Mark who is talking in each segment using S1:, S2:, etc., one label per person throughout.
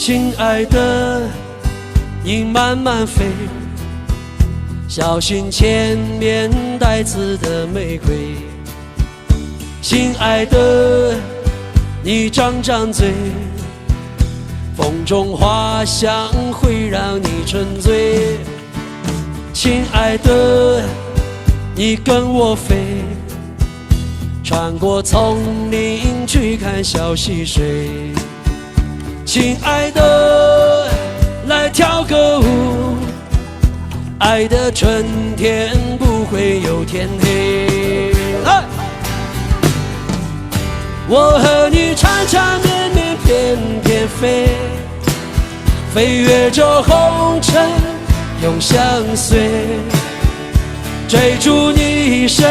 S1: 亲爱的，你慢慢飞，小心前面带刺的玫瑰。亲爱的，你张张嘴，风中花香会让你沉醉。亲爱的，你跟我飞，穿过丛林去看小溪水。亲爱的，来跳个舞，爱的春天不会有天黑。我和你缠缠绵绵翩翩飞，飞越这红尘永相随，追逐你一生，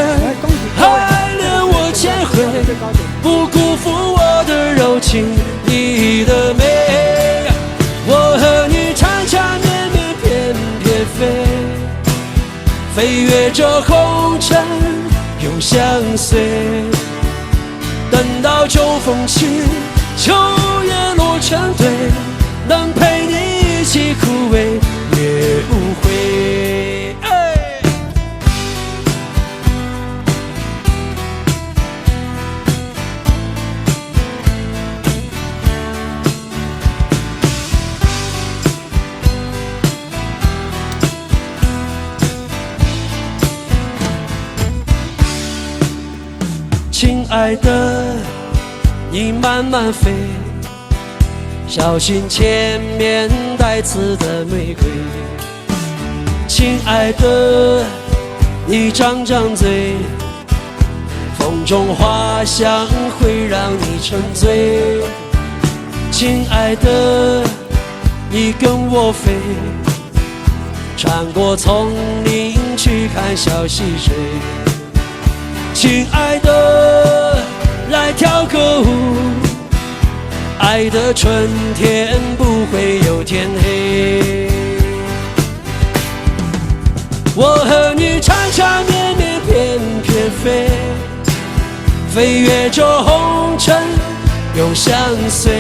S1: 爱恋我千回，不辜负我的柔情，你的美。我和你缠缠绵绵翩翩飞，飞越这红尘永相随，等到秋风起，秋叶落成堆，能陪你一起枯萎也无悔。亲爱的，你慢慢飞，小心前面带刺的玫瑰。亲爱的，你张张嘴，风中花香会让你沉醉。亲爱的，你跟我飞，穿过丛林去看小溪水。亲爱的，来跳个舞，爱的春天不会有天黑。我和你缠缠绵绵翩翩飞，飞越这红尘永相随，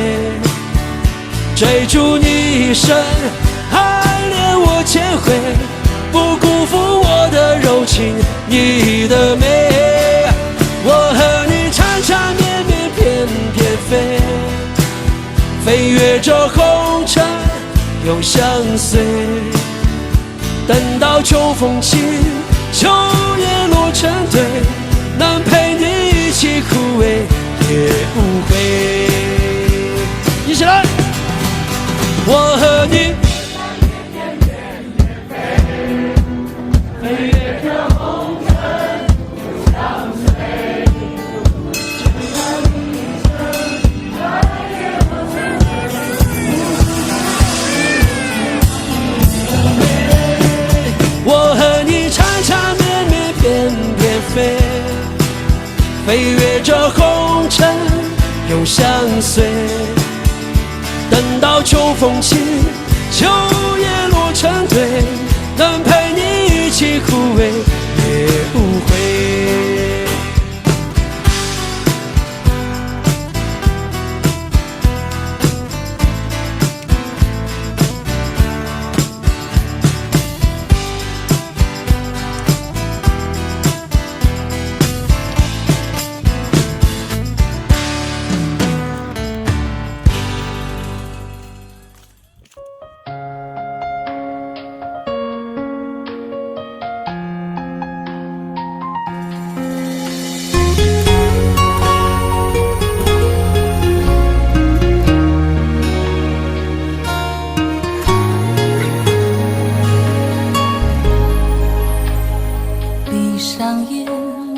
S1: 追逐你一生，爱恋我千回，不辜负我的柔情，你的美。我和你缠缠绵绵翩翩飞，飞越这红尘永相随，等到秋风起，秋叶落成堆，能陪你一起枯萎也无悔。一起来，我和你飞越这红尘永相随，我和你缠缠绵绵翩翩飞，飞越这红尘永相随，等到秋风起，秋叶落成堆，能陪你一起枯萎也无悔。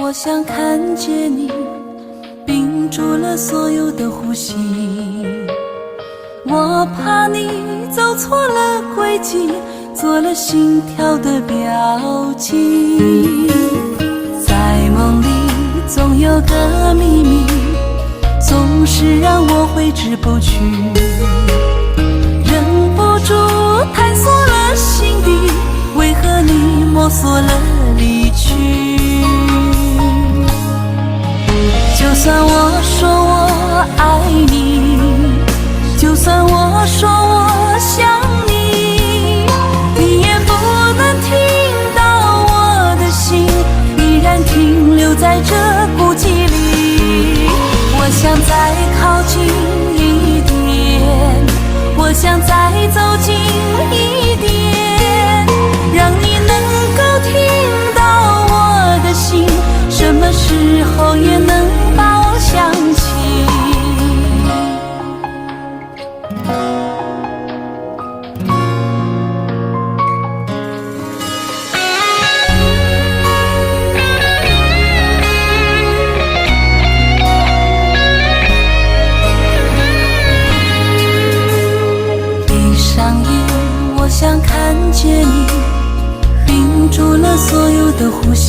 S2: 我想看见你，屏住了所有的呼吸。我怕你走错了轨迹，做了心跳的标记。在梦里总有个秘密，总是让我挥之不去，忍不住探索了心底，为何你摸索了离去？就算我说我爱你，就算我说我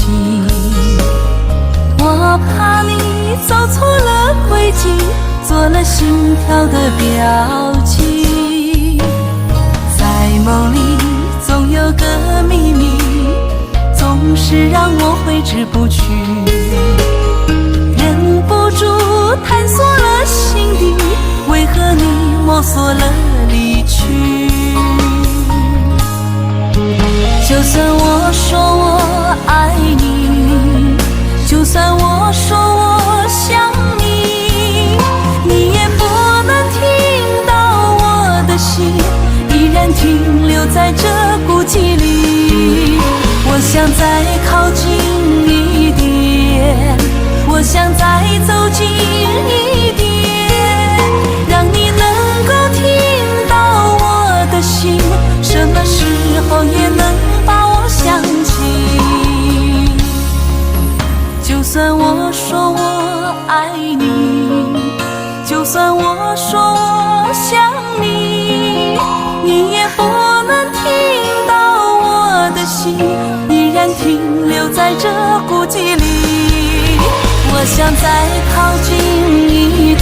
S2: 心。我怕你走错了轨迹，做了心跳的标记。在梦里总有个秘密，总是让我挥之不去，忍不住探索了心底，为何你摸索了离去？就算我说我爱你，就算我说我想你，你也不能听到我的心依然停留在这孤寂里。我想再靠近一点，我想再走近一点，让你能够听到我的心，什么时候也能把我想起。就算我说我爱你，就算我说我想你，你也不能听到我的心依然停留在这孤寂里。我想再靠近一点，